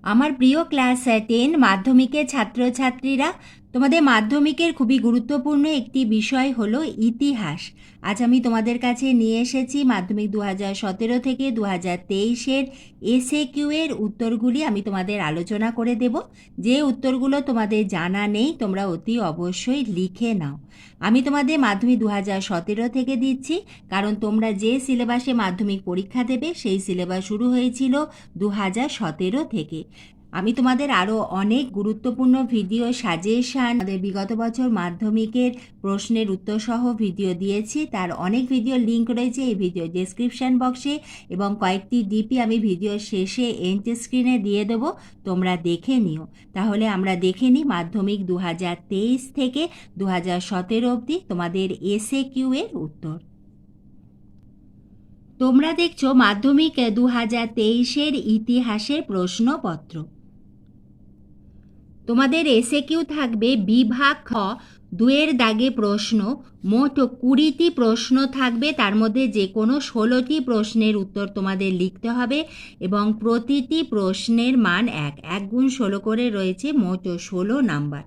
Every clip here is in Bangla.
আমার প্রিয় ক্লাস 10 মাধ্যমিকের ছাত্রছাত্রীরা, তোমাদের মাধ্যমিকের খুবই গুরুত্বপূর্ণ একটি বিষয় হলো ইতিহাস। আজ আমি তোমাদের কাছে নিয়ে এসেছি মাধ্যমিক 2017 থেকে 2023-এর এসএকিউ এর উত্তরগুলি আমি তোমাদের আলোচনা করে দেব। যে উত্তরগুলো তোমাদের জানা নেই তোমরা অতি অবশ্যই লিখে নাও। আমি তোমাদের মাধ্যমিক 2017 থেকে দিচ্ছি, কারণ তোমরা যে সিলেবাসে মাধ্যমিক পরীক্ষা দেবে সেই সিলেবাস শুরু হয়েছিল 2017 থেকে। আমি তোমাদের আরও অনেক গুরুত্বপূর্ণ ভিডিও সাজেশান, আমাদের বিগত বছর মাধ্যমিকের প্রশ্নের উত্তরসহ ভিডিও দিয়েছি, তার অনেক ভিডিও লিঙ্ক রয়েছে এই ভিডিও ডেসক্রিপশান বক্সে, এবং কয়েকটি ডিপি আমি ভিডিও শেষে এন্ড স্ক্রিনে দিয়ে দেবো, তোমরা দেখে নিও। তাহলে আমরা দেখে নিই মাধ্যমিক 2023 থেকে 2017 অবধি তোমাদের এসএকিউ এর উত্তর। তোমরা দেখছো মাধ্যমিক 2023-এর ইতিহাসের প্রশ্নপত্র। তোমাদের এসএকিউ থাকবে বিভাগ খ, 2-এর দাগে প্রশ্ন। মোট 20টি প্রশ্ন থাকবে, তার মধ্যে যে কোনো 16টি প্রশ্নের উত্তর তোমাদের লিখতে হবে, এবং প্রতিটি প্রশ্নের মান 1 গুণ 16 করে রয়েছে, মোট 16 নাম্বার।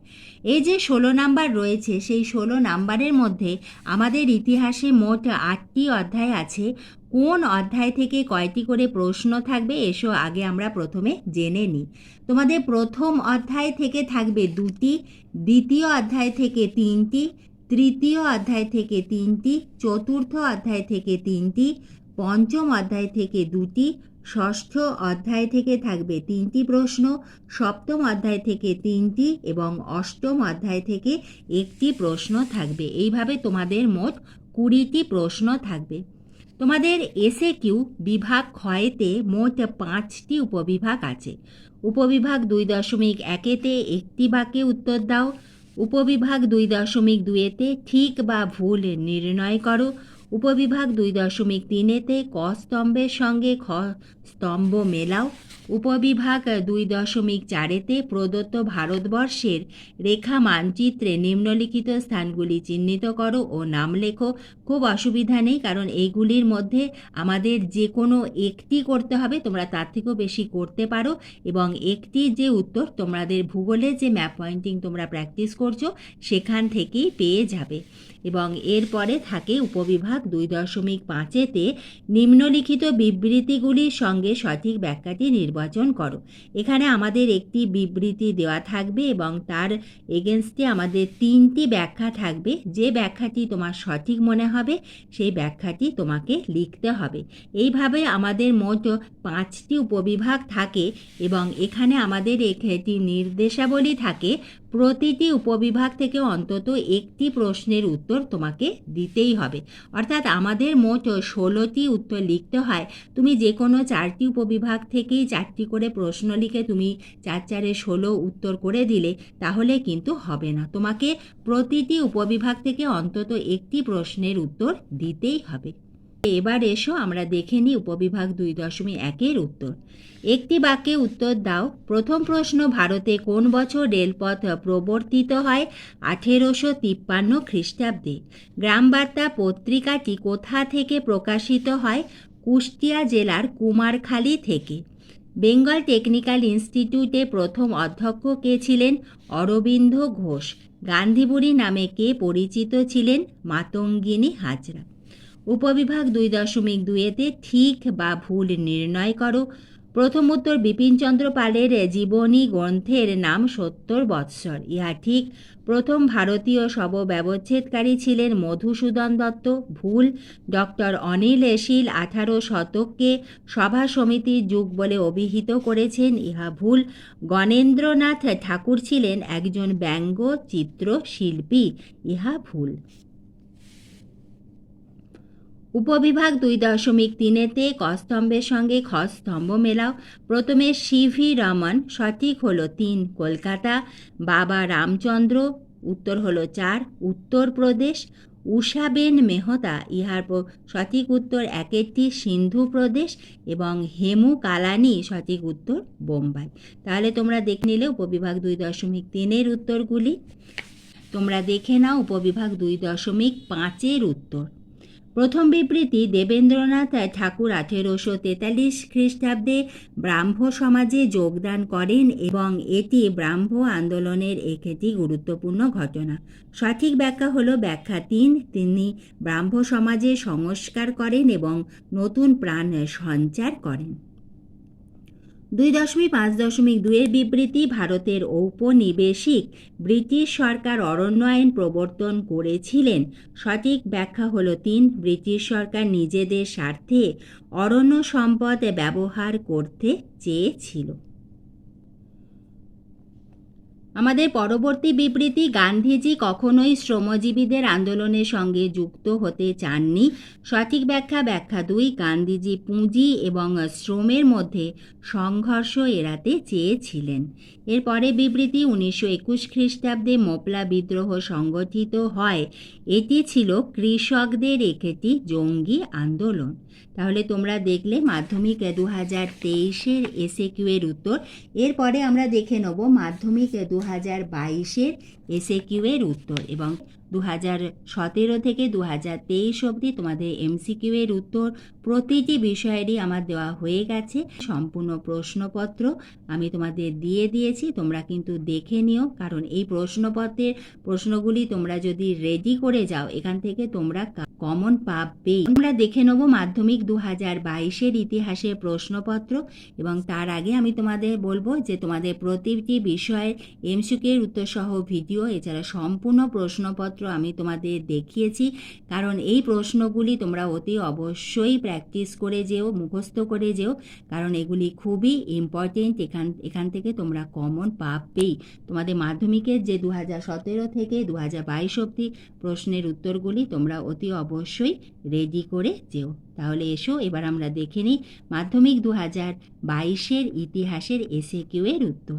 এই যে 16 নাম্বার রয়েছে সেই 16 নাম্বারের মধ্যে আমাদের ইতিহাসে মোট 8টি অধ্যায় আছে। কোন অধ্যায় থেকে কয়টি করে প্রশ্ন থাকবে এসো আগে আমরা প্রথমে জেনে নিই। তোমাদের প্রথম অধ্যায় থেকে থাকবে 2টি, দ্বিতীয় অধ্যায় থেকে 3টি, তৃতীয় অধ্যায় থেকে 3টি, চতুর্থ অধ্যায় থেকে 3টি, পঞ্চম অধ্যায় থেকে 2টি, ষষ্ঠ অধ্যায় থেকে থাকবে 3টি প্রশ্ন, সপ্তম অধ্যায় থেকে 3টি, এবং অষ্টম অধ্যায় থেকে 1টি প্রশ্ন থাকবে। এইভাবে তোমাদের মোট 20টি প্রশ্ন থাকবে। তোমাদের এসএকিউ বিভাগ ক্ষয়েতে মোট 5টি উপবিভাগ আছে। উপবিভাগ 2.1-তে একটি বাক্যে উত্তর দাও। উপবিভাগ 2.2-তে ঠিক বা ভুল নির্ণয় করো। উপবিভাগ 2.3-তে ক স্তম্ভের সঙ্গে খ স্তম্ভ মেলাও। উপবিভাগ 2.4-তে প্রদত্ত ভারতবর্ষের রেখা মানচিত্রে নিম্নলিখিত স্থানগুলি চিহ্নিত করো ও নাম লেখো। খুব অসুবিধা নেই, কারণ এইগুলির মধ্যে আমাদের যে কোনো একটি করতে হবে, তোমরা তার থেকেও বেশি করতে পারো, এবং একটি যে উত্তর তোমাদের ভূগোলে যে ম্যাপ পয়েন্টিং তোমরা প্র্যাকটিস করছো সেখান থেকেই পেয়ে যাবে। এবং এরপরে থাকে উপবিভাগ 2.5-তে নিম্নলিখিত বিবৃতিগুলির সঙ্গে সঠিক ব্যাখ্যাটি নির্বাচন করো। এখানে আমাদের একটি বিবৃতি দেওয়া থাকবে এবং তার এগেনস্টে আমাদের 3টি ব্যাখ্যা থাকবে। যে ব্যাখ্যাটি তোমার সঠিক মনে হবে সেই ব্যাখ্যাটি তোমাকে লিখতে হবে। এইভাবে আমাদের মোট 5টি উপবিভাগ থাকে, এবং এখানে আমাদের একটি নির্দেশাবলী থাকে। প্রতিটি উপবিভাগ থেকে অন্তত একটি প্রশ্নের উত্তর তোমাকে দিতেই হবে। অর্থাৎ আমাদের মোট 16টি উত্তর লিখতে হয়। তুমি যে কোনো 4টি উপবিভাগ থেকেই 4টি করে প্রশ্ন লিখে তুমি 4×4=16 উত্তর করে দিলে তাহলে কিন্তু হবে না। তোমাকে প্রতিটি উপবিভাগ থেকে অন্তত একটি প্রশ্নের উত্তর দিতেই হবে। এবার এসো আমরা দেখে নিই উপবিভাগ 2.1-এর উত্তর। একটি বাক্যে উত্তর দাও। প্রথম প্রশ্ন, ভারতে কোন বছর রেলপথ প্রবর্তিত হয়? 1853 খ্রিস্টাব্দে। গ্রামবার্তা পত্রিকাটি কোথা থেকে প্রকাশিত হয়? কুষ্টিয়া জেলার কুমারখালী থেকে। বেঙ্গল টেকনিক্যাল ইনস্টিটিউটে প্রথম অধ্যক্ষ কে ছিলেন? অরবিন্দ ঘোষ। গান্ধীবুড়ি নামে কে পরিচিত ছিলেন? মাতঙ্গিনী হাজরা। উপবিভাগ 2.2-তে ঠিক বা ভুল নির্ণয় করো। প্রথম উত্তর, বিপিনচন্দ্র পালের জীবনী গ্রন্থের নাম 70 বৎসর, ইহা ঠিক। প্রথম ভারতীয় শবব্যবচ্ছেদকারী ছিলেন মধুসূদন দত্ত, ভুল। ডক্টর অনিল শীল 18 শতককে সভা সমিতির যুগ বলে অভিহিত করেছেন, ইহা ভুল। গণেন্দ্রনাথ ঠাকুর ছিলেন একজন ব্যঙ্গ চিত্রশিল্পী, ইহা ভুল। উপবিভাগ 2.3-তে ক স্তম্ভের সঙ্গে খ স্তম্ভ মেলাও। প্রথমে সিভি রমন, সঠিক হলো 3 কলকাতা। বাবা রামচন্দ্র, উত্তর হলো 4 উত্তরপ্রদেশ। উষাবেন মেহতা, ইহার সঠিক উত্তর 1টি সিন্ধু প্রদেশ, এবং হেমু কালানি, সঠিক উত্তর বোম্বাই। তাহলে তোমরা দেখে নিলে উপবিভাগ 2.3-এর উত্তরগুলি। তোমরা দেখে নাও উপবিভাগ 2.5-এর উত্তর। প্রথম বিবৃতি দেবেন্দ্রনাথ ঠাকুর 1843 খ্রিস্টাব্দে ব্রাহ্ম সমাজে যোগদান করেন এবং এটি ব্রাহ্ম আন্দোলনের একটি গুরুত্বপূর্ণ ঘটনা। সঠিক ব্যাখ্যা হলো ব্যাখ্যা 3, তিনি ব্রাহ্ম সমাজে সংস্কার করেন এবং নতুন প্রাণ সঞ্চার করেন। 2.5.2 এর বিবৃতি ভারতের ঔপনিবেশিক ব্রিটিশ সরকার অরণ্য আইন প্রবর্তন করেছিলেন। সঠিক ব্যাখ্যা হলো 3, ব্রিটিশ সরকার নিজেদের স্বার্থে অরণ্য সম্পদ ব্যবহার করতে চেয়েছিল। আমাদের পরবর্তী বিবৃতি, গান্ধীজি কখনোই শ্রমজীবীদের আন্দোলনের সঙ্গে যুক্ত হতে চাননি। সঠিক ব্যাখ্যা 2, গান্ধীজি পুঁজি এবং শ্রমের মধ্যে সংঘর্ষ এড়াতে চেয়েছিলেন। এরপরে বিবৃতি, 1921 খ্রিস্টাব্দে মোপলা বিদ্রোহ সংগঠিত হয়। এটি ছিল কৃষকদের একটি জঙ্গি আন্দোলন। তাহলে তোমরা দেখলে মাধ্যমিক 2023-এর SAQ এর উত্তর। এরপরে আমরা দেখে নেব মাধ্যমিক 2022-এর SAQ এর উত্তর এবং 2017 থেকে 2023 অবধি তোমাদের MCQ এর উত্তর প্রতিটি বিষয়েরই আমার দেওয়া হয়ে গেছে। সম্পূর্ণ প্রশ্নপত্র আমি তোমাদের দিয়ে দিয়েছি, তোমরা কিন্তু দেখে নিও, কারণ এই প্রশ্নপত্রের প্রশ্নগুলি তোমরা যদি রেডি করে যাও এখান থেকে তোমরা কমন পাবেই। আমরা দেখে নেব মাধ্যমিক 2022-এর ইতিহাসের প্রশ্নপত্র এবং তার আগে আমি তোমাদের বলবো যে তোমাদের প্রতিটি বিষয়ের MCQ এর উত্তর সহ ভিডিও, এছাড়া সম্পূর্ণ প্রশ্নপত্র আমি তোমাদের দেখিয়েছি, কারণ এই প্রশ্নগুলি তোমরা অতি অবশ্যই প্র্যাকটিস করে যেও, মুখস্থ করে যেও, কারণ এগুলি খুবই ইম্পর্টেন্ট। এখান থেকে তোমরা কমন পাবেই। তোমাদের মাধ্যমিকের যে 2017 থেকে 2022 অবধি প্রশ্নের উত্তরগুলি তোমরা অতি অবশ্যই রেডি করে যেও। তাহলে এসো এবার আমরা দেখে নিই মাধ্যমিক 2022-এর ইতিহাসের SAQ এর উত্তর।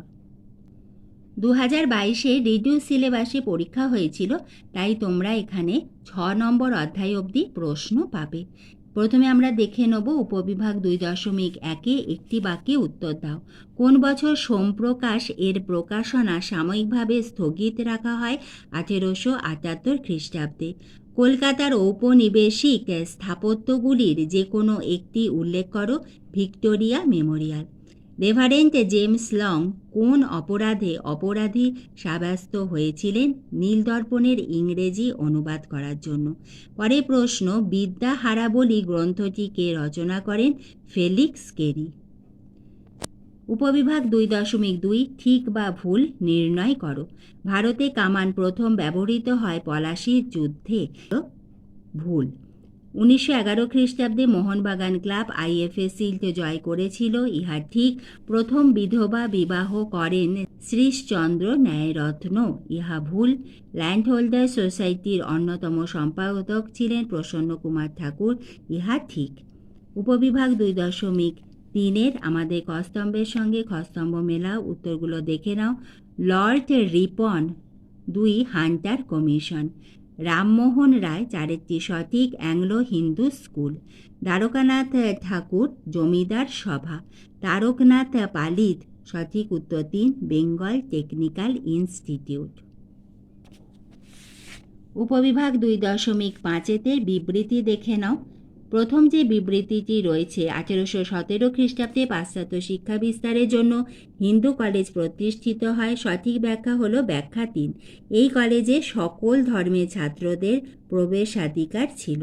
2022-এ রিডিউস সিলেবাসে পরীক্ষা হয়েছিল, তাই তোমরা এখানে 6 নম্বর অধ্যায় অবধি প্রশ্ন পাবে। প্রথমে আমরা দেখে নেব উপবিভাগ 2.1-এ একটি বাক্যে উত্তর দাও। কোন বছর সোমপ্রকাশ এর প্রকাশনা সাময়িকভাবে স্থগিত রাখা হয়? 1878 খ্রিস্টাব্দে। কলকাতার ঔপনিবেশিক স্থাপত্যগুলির যে কোনো একটি উল্লেখ করো। Victoria Memorial. Reverend James long কোন অপরাধে অপরাধী সাব্যস্ত হয়েছিলেন? নীলদর্পণের ইংরেজি অনুবাদ করার জন্য। পরে প্রশ্ন, বিদ্যা হারাবলি গ্রন্থটি কে রচনা করেন? Felix Kerry. উপবিভাগ 2.2 ঠিক বা ভুল নির্ণয় করো। ভারতে কামান প্রথম ব্যবহৃত হয় পলাশির যুদ্ধে। ভুল। 1911 খ্রিস্টাব্দে মোহনবাগান ক্লাব IFA শিল্ড জয় করেছিল, ইহা ঠিক। প্রথম বিধবা বিবাহ করেন শ্রীশচন্দ্র ন্যায়রত্ন, ইহা ভুল। ল্যান্ড হোল্ডার সোসাইটির অন্যতম সম্পাদক ছিলেন প্রসন্ন কুমার ঠাকুর, ইহা ঠিক। উপবিভাগ 2.3-এর আমাদের কস্তম্ভের সঙ্গে খস্তম্ভ মেলাও। উত্তরগুলো দেখে নাও। Lord Ripon 2 Hunter commission. Rammohan Roy 4টি সঠিক। Anglo Hindu school. দ্বারকানাথ ঠাকুর জমিদার সভা। তারকনাথ পালিত সঠিক উত্তর 3 বেঙ্গল টেকনিক্যাল ইনস্টিটিউট। উপবিভাগ 2.5-এর বিবৃতি দেখে নাও। প্রথম যে বিবৃতিটি রয়েছে, 1817 খ্রিস্টাব্দে পাশ্চাত্য শিক্ষা বিস্তারের জন্য হিন্দু কলেজ প্রতিষ্ঠিত হয়। সঠিক ব্যাখ্যা হলো ব্যাখ্যা 3, এই কলেজে সকল ধর্মের ছাত্রদের প্রবেশাধিকার ছিল।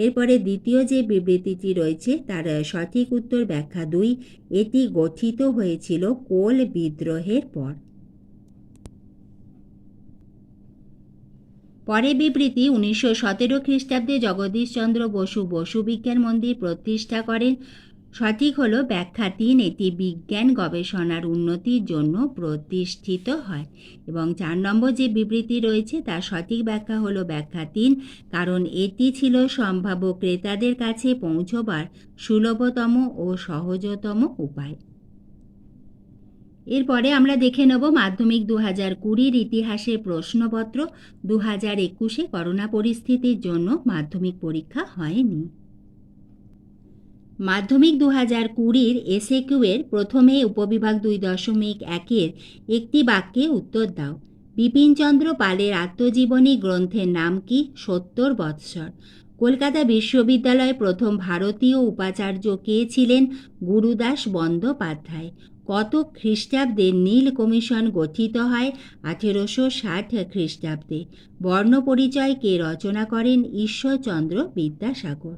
এরপরে দ্বিতীয় যে বিবৃতিটি রয়েছে তার সঠিক উত্তর ব্যাখ্যা 2, এটি গঠিত হয়েছিল কোল বিদ্রোহের পর। পরে বিবৃতি, 1917 খ্রিস্টাব্দে জগদীশচন্দ্র বসু বসু বিজ্ঞান মন্দির প্রতিষ্ঠা করেন। সঠিক হলো ব্যাখ্যা 3, এটি বিজ্ঞান গবেষণার উন্নতির জন্য প্রতিষ্ঠিত হয়। এবং 4 নম্বর যে বিবৃতি রয়েছে তার সঠিক ব্যাখ্যা হলো ব্যাখ্যা 3, কারণ এটি ছিল সম্ভাব্য ক্রেতাদের কাছে পৌঁছবার সুলভতম ও সহজতম উপায়। এরপরে আমরা দেখে নেব মাধ্যমিক 2020-র ইতিহাসের প্রশ্নপত্র। 2021-এ করোনা পরিস্থিতির জন্য মাধ্যমিক পরীক্ষা হয়নি। মাধ্যমিক 2020-র SAQ-এর প্রথমে উপবিভাগ 2.1-এর একটি বাক্যে উত্তর দাও। বিপিনচন্দ্র পালের আত্মজীবনী গ্রন্থের নাম কি? 70 বৎসর। কলকাতা বিশ্ববিদ্যালয়ে প্রথম ভারতীয় উপাচার্য কে ছিলেন? গুরুদাস বন্দ্যোপাধ্যায়। কত খ্রিস্টাব্দে নীল কমিশন গঠিত হয়? 1860 খ্রিস্টাব্দে। বর্ণপরিচয় কে রচনা করেন? ঈশ্বরচন্দ্র বিদ্যাসাগর।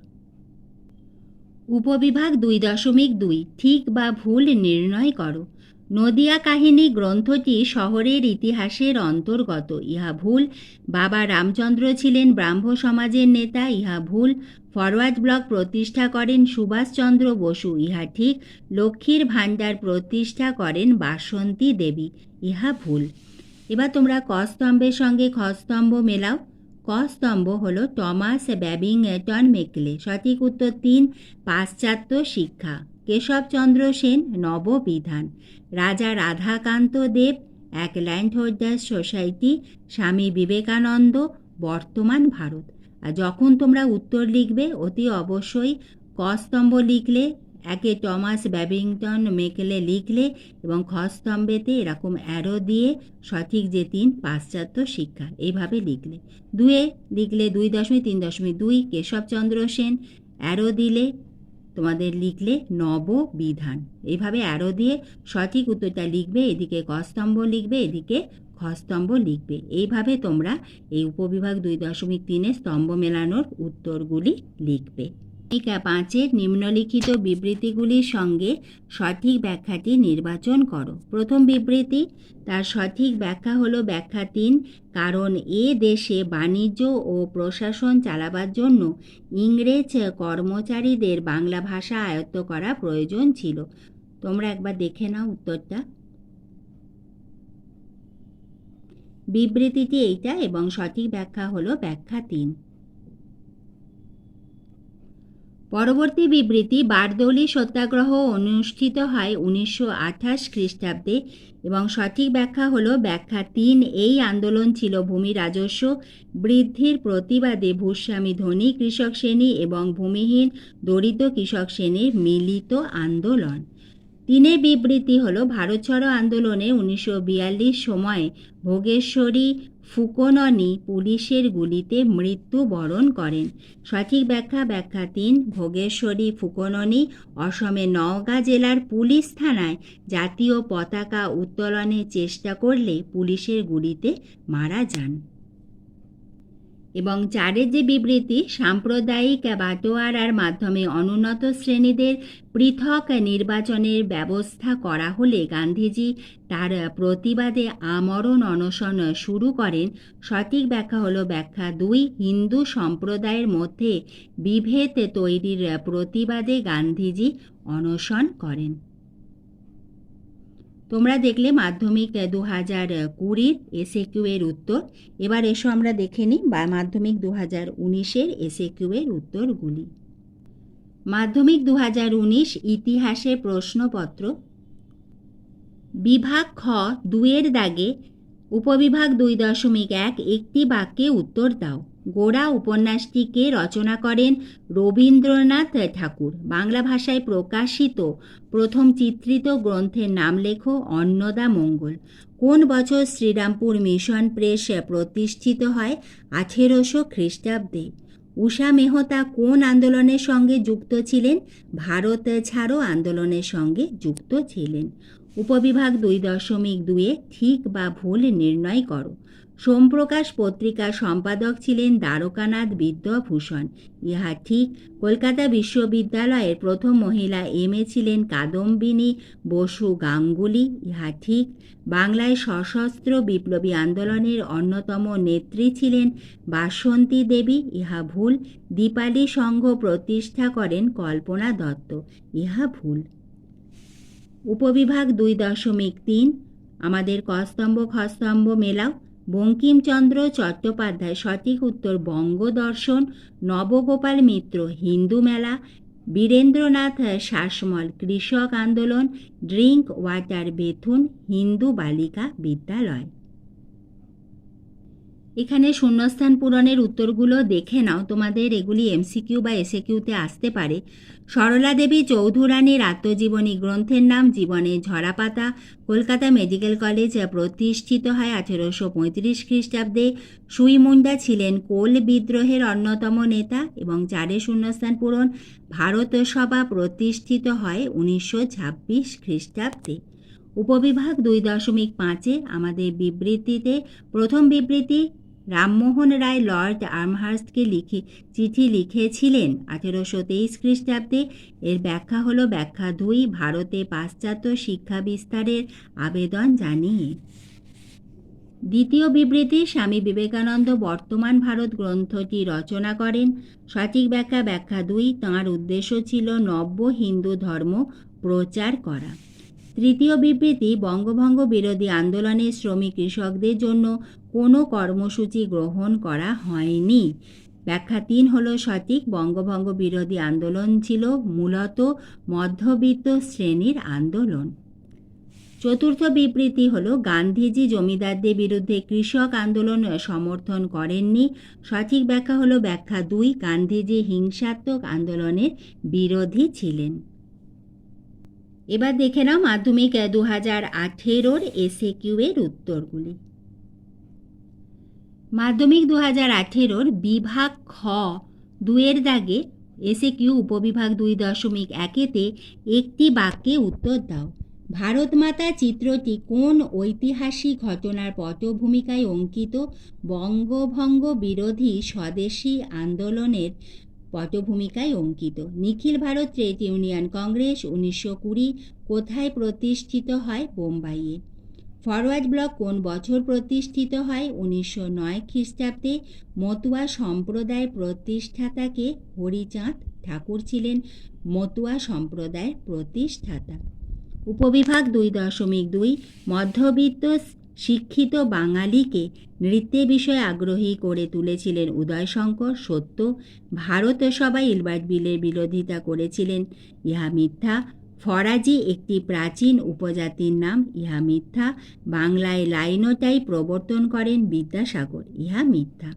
উপবিভাগ 2.2 ঠিক বা ভুল নির্ণয় করো। নদিয়া কাহিনী গ্রন্থটি শহরের ইতিহাসের অন্তর্গত, ইহা ভুল। বাবা রামচন্দ্র ছিলেন ব্রাহ্ম সমাজের নেতা, ইহা ভুল। ফরওয়ার্ড ব্লক প্রতিষ্ঠা করেন সুভাষচন্দ্র বসু, ইহা ঠিক। লক্ষ্মীর ভাণ্ডার প্রতিষ্ঠা করেন বাসন্তী দেবী, ইহা ভুল। এবার তোমরা ক স্তম্ভের সঙ্গে খ স্তম্ভ মেলাও। ক স্তম্ভ হলো টমাস ব্যাবিংটন মেকলে। সঠিক উত্তর 3, পাশ্চাত্য শিক্ষা। কেশবচন্দ্র সেন, নববিধান। রাজা রাধাকান্ত দেব, এক land holders society. Swami Vivekananda, বর্তমান ভারত। আর যখন তোমরা উত্তর লিখবে অতি অবশ্যই ক স্তম্ভ লিখলে, একে টমাস ব্যাবিংটন মেকলে লিখলে এবং খ স্তম্ভেতে এরকম অ্যারো দিয়ে সঠিক যে 3 পাশ্চাত্য শিক্ষা এইভাবে লিখলে। 2-এ লিখলে 2.3.2 কেশবচন্দ্র সেন, অ্যারো দিলে তোমাদের লিখলে নববিধান। এইভাবে অ্যারো দিয়ে সঠিক উত্তরটা লিখবে, এদিকে ক স্তম্ভ লিখবে, এদিকে খ স্তম্ভ লিখবে। এইভাবে তোমরা এই উপবিভাগ 2.3-এ স্তম্ভ মেলানোর উত্তরগুলি লিখবে। 5-এর নিম্নলিখিত বিবৃতিগুলির সঙ্গে সঠিক ব্যাখ্যাটি নির্বাচন করো। প্রথম বিবৃতি, তার সঠিক ব্যাখ্যা হলো ব্যাখ্যা 3, কারণ এ দেশে বাণিজ্য ও প্রশাসন চালাবার জন্য ইংরেজ কর্মচারীদের বাংলা ভাষা আয়ত্ত করা প্রয়োজন ছিল। তোমরা একবার দেখে নাও উত্তরটা। বিবৃতিটি এইটা এবং সঠিক ব্যাখ্যা হলো ব্যাখ্যা 3। পরবর্তী বিবৃতি, বারদৌলি সত্যাগ্রহ অনুষ্ঠিত হয় 1928 খ্রিস্টাব্দে এবং সঠিক ব্যাখ্যা হলো ব্যাখ্যা 3। এই আন্দোলন ছিল ভূমি রাজস্ব বৃদ্ধির প্রতিবাদে ভূস্বামী ধনী কৃষক শ্রেণী এবং ভূমিহীন দরিদ্র কৃষক শ্রেণীর মিলিত আন্দোলন। 3-এর বিবৃতি হলো ভারত ছাড়ো আন্দোলনে 1942 সময়ে ভোগেশ্বরী ফুকননি পুলিশের গুলিতে মৃত্যুবরণ করেন। সঠিক ব্যাখ্যা ব্যাখ্যা 3, ভোগেশ্বরী ফুকননি অসমের নওগাঁ জেলার পুলিশ থানায় জাতীয় পতাকা উত্তোলনের চেষ্টা করলে পুলিশের গুলিতে মারা যান। এবং 4-এর যে বিবৃতি, সাম্প্রদায়িক বাটোয়ারার মাধ্যমে অনুন্নত শ্রেণীদের পৃথক নির্বাচনের ব্যবস্থা করা হলে গান্ধীজি তার প্রতিবাদে আমরণ অনশন শুরু করেন। সঠিক ব্যাখ্যা হলো ব্যাখ্যা 2, হিন্দু সম্প্রদায়ের মধ্যে বিভেদ তৈরির প্রতিবাদে গান্ধীজি অনশন করেন। তোমরা দেখলে মাধ্যমিক 2020-এর এসএকিউ এর উত্তর। এবার এসো আমরা দেখে নিই মাধ্যমিক 2019-এর এসএকিউ এর উত্তরগুলি। মাধ্যমিক 2019 ইতিহাসের প্রশ্নপত্র। বিভাগ খ 2-এর দাগে উপবিভাগ 2.1 একটি বাক্যে উত্তর দাও। গোরা উপন্যাসটিকে রচনা করেন রবীন্দ্রনাথ ঠাকুর। বাংলা ভাষায় প্রকাশিত প্রথম চিত্রিত গ্রন্থের নাম লেখো। অন্নদামঙ্গল। কোন বছর শ্রীরামপুর মিশন প্রেস প্রতিষ্ঠিত হয়? 1800 খ্রিস্টাব্দে। উষা মেহতা কোন আন্দোলনের সঙ্গে যুক্ত ছিলেন? ভারত ছাড়ো আন্দোলনের সঙ্গে যুক্ত ছিলেন। উপবিভাগ 2.2-এ ঠিক বা ভুল নির্ণয় করো। সোমপ্রকাশ পত্রিকার সম্পাদক ছিলেন দ্বারকানাথ বিদ্যাভূষণ, ইহা ঠিক। কলকাতা বিশ্ববিদ্যালয়ের প্রথম মহিলা এমএ ছিলেন কাদম্বিনী বসু গাঙ্গুলি, ইহা ঠিক। বাংলায় সশস্ত্র বিপ্লবী আন্দোলনের অন্যতম নেত্রী ছিলেন বাসন্তী দেবী, ইহা ভুল। দীপালি সংঘ প্রতিষ্ঠা করেন কল্পনা দত্ত, ইহা ভুল। উপবিভাগ 2.3 আমাদের ক স্তম্ভ খ স্তম্ভ মেলাও। বঙ্কিমচন্দ্র চট্টোপাধ্যায়। সঠিক উত্তর বঙ্গদর্শন। নবগোপাল মিত্র হিন্দু মেলা। বীরেন্দ্রনাথ শাসমল কৃষক আন্দোলন। ড্রিঙ্ক ওয়াটার বেথুন হিন্দু বালিকা বিদ্যালয়। এখানে শূন্যস্থান পূরণের উত্তরগুলো দেখে নাও, তোমাদের এগুলি এমসিকিউ বা এসএকিউতে আসতে পারে। সরলা দেবী চৌধুরানীর আত্মজীবনী গ্রন্থের নাম জীবনের ঝরাপাতা। কলকাতা মেডিকেল কলেজ প্রতিষ্ঠিত হয় 1835 খ্রিস্টাব্দে। সুইমুন্ডা ছিলেন কোল বিদ্রোহের অন্যতম নেতা। এবং 4 শূন্যস্থান পূরণ, ভারত সভা প্রতিষ্ঠিত হয় 1926 খ্রিস্টাব্দে। উপবিভাগ 2.5-এ আমাদের বিবৃতিতে প্রথম বিবৃতি, রামমোহন রায় লর্ড আর্মহার্স্টকে চিঠি লিখেছিলেন 1823 খ্রিস্টাব্দে। এর ব্যাখ্যা হলো ব্যাখ্যা 2, ভারতে পাশ্চাত্য শিক্ষা বিস্তারের আবেদন জানিয়ে। দ্বিতীয় বিবৃতি, স্বামী বিবেকানন্দ বর্তমান ভারত গ্রন্থটি রচনা করেন। সঠিক ব্যাখ্যা ব্যাখ্যা 2, তাঁর উদ্দেশ্য ছিল নব্য হিন্দু ধর্ম প্রচার করা। তৃতীয় বিবৃতি, বঙ্গভঙ্গ বিরোধী আন্দোলনে শ্রমিক কৃষকদের জন্য কোনো কর্মসূচি গ্রহণ করা হয়নি। ব্যাখ্যা 3 হলো সঠিক, বঙ্গভঙ্গ বিরোধী আন্দোলন ছিল মূলত মধ্যবিত্ত শ্রেণীর আন্দোলন। চতুর্থ বিবৃতি হলো গান্ধীজি জমিদারদের বিরুদ্ধে কৃষক আন্দোলন সমর্থন করেননি। সঠিক ব্যাখ্যা হলো ব্যাখ্যা 2, গান্ধীজি হিংসাত্মক আন্দোলনের বিরোধী ছিলেন। এবার দেখে নাও মাধ্যমিক 2018-র এসএকিউ এর উত্তরগুলি। মাধ্যমিক 2018-র বিভাগ খ 2-এর দাগে এসএকিউ উপবিভাগ 2.1-তে একটি বাক্যে উত্তর দাও। ভারত মাতা চিত্রটি কোন ঐতিহাসিক ঘটনার পটভূমিকায় অঙ্কিত? বঙ্গভঙ্গ বিরোধী স্বদেশী আন্দোলনের পটভূমিকায় অঙ্কিত। নিখিল ভারত ট্রেড ইউনিয়ন কংগ্রেস 1920 কোথায় প্রতিষ্ঠিত হয়? বোম্বাইয়ে। ফরওয়ার্ড ব্লক কোন বছর প্রতিষ্ঠিত হয়? 1909 খ্রিস্টাব্দে। মতুয়া সম্প্রদায়ের প্রতিষ্ঠাতাকে হরিচাঁদ ঠাকুর ছিলেন মতুয়া সম্প্রদায়ের প্রতিষ্ঠাতা। উপবিভাগ 2.2, মধ্যবিত্ত শিক্ষিত বাঙালিকে নৃত্যের বিষয়ে আগ্রহী করে তুলেছিলেন উদয়শঙ্কর। সত্য। ভারত সভায় ইলবার্ট বিলের বিরোধিতা করেছিলেন, ইহা মিথ্যা। ফরাজি একটি প্রাচীন উপজাতির নাম, ইহা মিথ্যা। বাংলায় লাইনোটাই প্রবর্তন করেন বিদ্যাসাগর, ইহা মিথ্যা।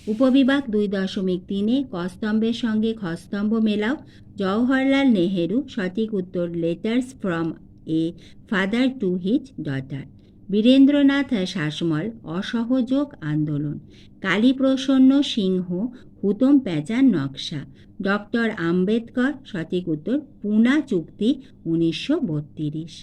উপবিভাগ 2.3, কস্তম্ভের সঙ্গে খস্তম্ভ মেলাও। জওহরলাল নেহেরু। সঠিক উত্তর, letters from a father to his daughter. Birendranath Sasmal, অসহযোগ আন্দোলন। কালীপ্রসন্ন সিংহ, হুতম প্যাঁচার নকশা। ডক্টর আম্বেদকর। সঠিক উত্তর, পুনা চুক্তি 1932।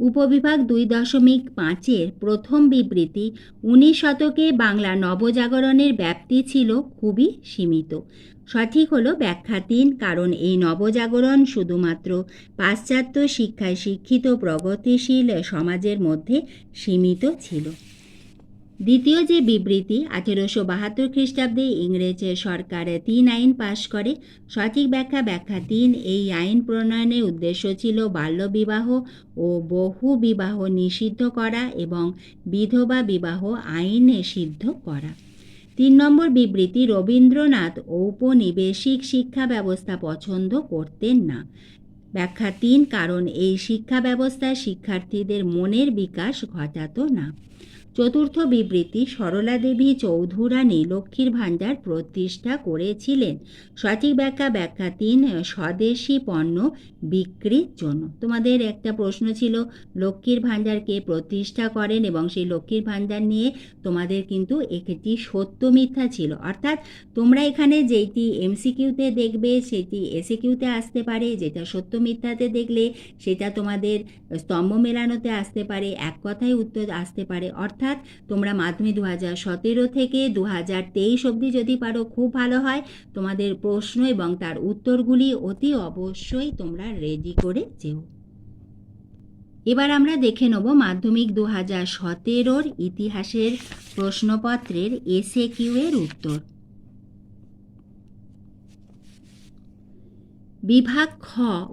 উপবিভাগ 2.5-এর প্রথম বিবৃতি, 19 শতকে বাংলা নবজাগরণের ব্যাপ্তি ছিল খুবই সীমিত। সঠিক হলো ব্যাখ্যা 3, কারণ এই নবজাগরণ শুধুমাত্র পাশ্চাত্য শিক্ষায় শিক্ষিত প্রগতিশীল সমাজের মধ্যে সীমিত ছিল। দ্বিতীয় যে বিবৃতি, 1872 খ্রিস্টাব্দে ইংরেজ সরকার 3 আইন পাশ করে। সঠিক ব্যাখ্যা ব্যাখ্যা 3, এই আইন প্রণয়নের উদ্দেশ্য ছিল বাল্যবিবাহ ও বহু বিবাহ নিষিদ্ধ করা এবং বিধবা বিবাহ আইন সিদ্ধ করা। 3 নম্বর বিবৃতি, রবীন্দ্রনাথ ঔপনিবেশিক শিক্ষা ব্যবস্থা পছন্দ করতেন না। ব্যাখ্যা 3, কারণ এই শিক্ষা ব্যবস্থা শিক্ষার্থীদের মনের বিকাশ ঘটাতো না। চতুর্থ বিবৃতি, সরলা দেবী চৌধুরানী লক্ষ্মীর ভাণ্ডার প্রতিষ্ঠা করেছিলেন। সঠিক ব্যাখ্যা ব্যাখ্যা 3, স্বদেশি পণ্য বিক্রির জন্য। তোমাদের একটা প্রশ্ন ছিল লক্ষ্মীর ভাণ্ডার কে প্রতিষ্ঠা করেন, এবং সেই লক্ষ্মীর ভাণ্ডার নিয়ে তোমাদের কিন্তু একটি সত্য মিথ্যা ছিল। অর্থাৎ তোমরা এখানে যেটি এমসিকিউতে দেখবে সেটি এসএকিউতে আসতে পারে, যেটা সত্য মিথ্যাতে দেখলে সেটা তোমাদের স্তম্ভ মেলানোতে আসতে পারে, এক কথায় উত্তর আসতে পারে। অর্থাৎ তোমরা মাধ্যমিক 2017 থেকে 2023 অবধি যদি পারো খুব ভালো হয়। তোমাদের প্রশ্ন এবং তার উত্তরগুলি অতি অবশ্যই তোমরা রেডি করে যেও। এবার আমরা দেখে নেব মাধ্যমিক 2017-র ইতিহাসের প্রশ্নপত্রের এসএকিউ এর উত্তর। বিভাগ খ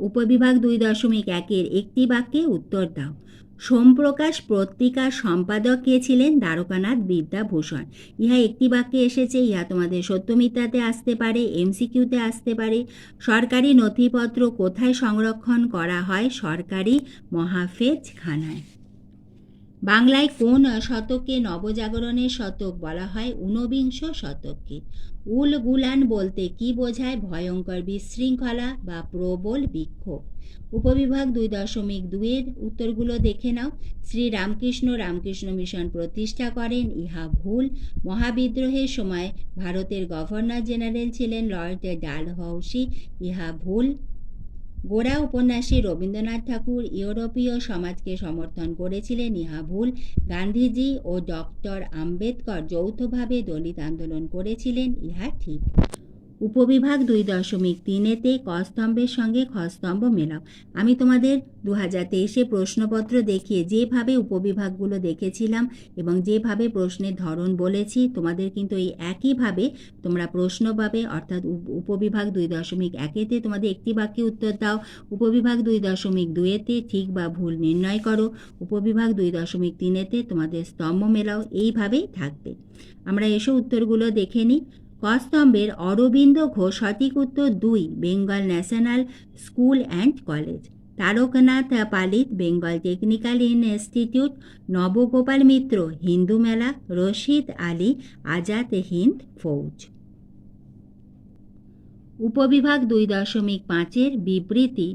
উপবিভাগ 2.1-এর একটি বাক্যে উত্তর দাও। সোমপ্রকাশ পত্রিকার সম্পাদক কে ছিলেন? দ্বারকানাথ বিদ্যাভূষণ। ইহা একটি বাক্যে এসেছে, ইহা তোমাদের সত্যমিথ্যাতে আসতে পারে, এমসিকিউতে আসতে পারে। সরকারি নথিপত্র কোথায় সংরক্ষণ করা হয়? সরকারি মহাফেজখানায়। বাংলায় কোন শতককে নবজাগরণের শতক বলা হয়? ঊনবিংশ শতককে। উলগুলান বলতে কি বোঝায়? ভয়ঙ্কর বিশৃঙ্খলা বা প্রবল বিক্ষোভ। উপবিভাগ 2.2-এর উত্তরগুলো দেখে নাও। শ্রী রামকৃষ্ণ মিশন প্রতিষ্ঠা করেন, ইহা ভুল। মহাবিদ্রোহের সময় ভারতের গভর্নর জেনারেল ছিলেন লর্ড ডালহৌসি, ইহা ভুল। গোরা উপন্যাসী রবীন্দ্রনাথ ঠাকুর ইউরোপীয় সমাজকে সমর্থন করেছিলেন, ইহা ভুল। গান্ধীজি ও ডক্টর আম্বেদকর যৌথভাবে দলিত আন্দোলন করেছিলেন, ইহা ঠিক। উপবিভাগ 2.3-তে ক স্তম্ভের সঙ্গে খ স্তম্ভ মেলাও। আমি তোমাদের 2023-এ প্রশ্নপত্র দেখিয়ে যেভাবে উপবিভাগগুলো দেখেছিলাম এবং যেভাবে প্রশ্নের ধরন বলেছি, তোমাদের কিন্তু এই একইভাবে তোমরা প্রশ্ন পাবে। অর্থাৎ উপবিভাগ 2.1-তে তোমাদের একটি বাক্যে উত্তর দাও, উপবিভাগ 2.2-তে ঠিক বা ভুল নির্ণয় করো, উপবিভাগ 2.3-তে তোমাদের স্তম্ভ মেলাও, এইভাবেই থাকবে। আমরা এসো উত্তরগুলো দেখে নিই। ক স্তম্ভের অরবিন্দ ঘোষ সঠিক উত্তর 2, Bengal national school and college. Taraknath পালিত, বেঙ্গল টেকনিক্যাল ইনস্টিটিউট। নবগোপাল মিত্র, হিন্দু মেলা। রশিদ আলী, আজাদ হিন্দ ফৌজ। উপবিভাগ 2.5-এর বিবৃতি।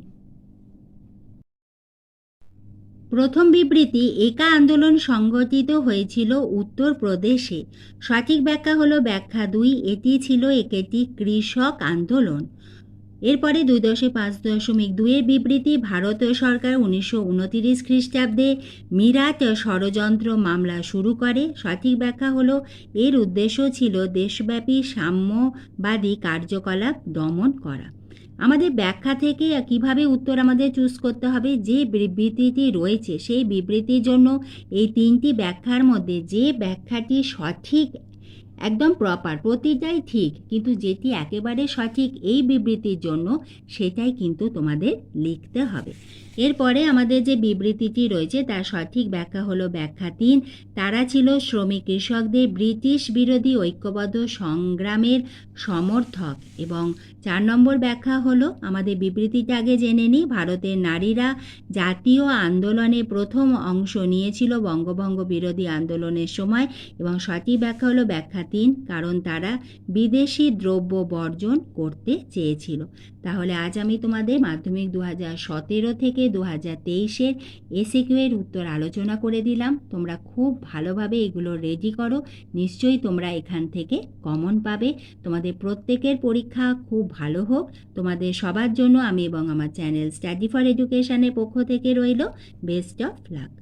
প্রথম বিবৃতি, একা আন্দোলন সংগঠিত হয়েছিল উত্তরপ্রদেশে। সঠিক ব্যাখ্যা হলো ব্যাখ্যা 2, এটি ছিল একটি কৃষক আন্দোলন। এরপরে 2.5.2-এর বিবৃতি, ভারত সরকার 1929 খ্রিস্টাব্দে মিরাট ষড়যন্ত্র মামলা শুরু করে। সঠিক ব্যাখ্যা হলো এর উদ্দেশ্য ছিল দেশব্যাপী সাম্যবাদী কার্যকলাপ দমন করা। আমাদের ব্যাখ্যা থেকে কিভাবে উত্তর আমাদের চুজ করতে হবে? যে বিবৃতিটি রয়েছে সেই বিবৃতির জন্য এই 3টি ব্যাখ্যার মধ্যে যে ব্যাখ্যাটি সঠিক, একদম প্রপার, প্রতিটাই ঠিক, কিন্তু যেটি একেবারে সঠিক এই বিবৃতির জন্য সেটাই কিন্তু তোমাদের লিখতে হবে। এরপরে আমাদের যে বিবৃতিটি রয়েছে তার সঠিক ব্যাখ্যা হলো ব্যাখ্যা 3, তারা ছিল শ্রমিক কৃষকদের ব্রিটিশ বিরোধী ঐক্যবদ্ধ সংগ্রামের সমর্থক। এবং 4 নম্বর ব্যাখ্যা হলো, আমাদের বিবৃতিটা আগে জেনে নিই, ভারতের নারীরা জাতীয় আন্দোলনে প্রথম অংশ নিয়েছিল বঙ্গভঙ্গ বিরোধী আন্দোলনের সময়। এবং সঠিক ব্যাখ্যা হলো ব্যাখ্যা 3, কারণ তারা বিদেশি দ্রব্য বর্জন করতে চেয়েছিল। তাহলে আজ আমি তোমাদের মাধ্যমিক 2017 থেকে 2023-এর এসিকিউ এর উত্তর আলোচনা করে দিলাম। তোমরা খুব ভালোভাবে এগুলো রেডি করো, নিশ্চয়ই তোমরা এখান থেকে কমন পাবে। তোমাদের প্রত্যেকের পরীক্ষা খুব ভালো হোক। তোমাদের সবার জন্য আমি এবং আমার চ্যানেল স্টাডি ফর এডুকেশনের পক্ষ থেকে রইল বেস্ট অফ লাক।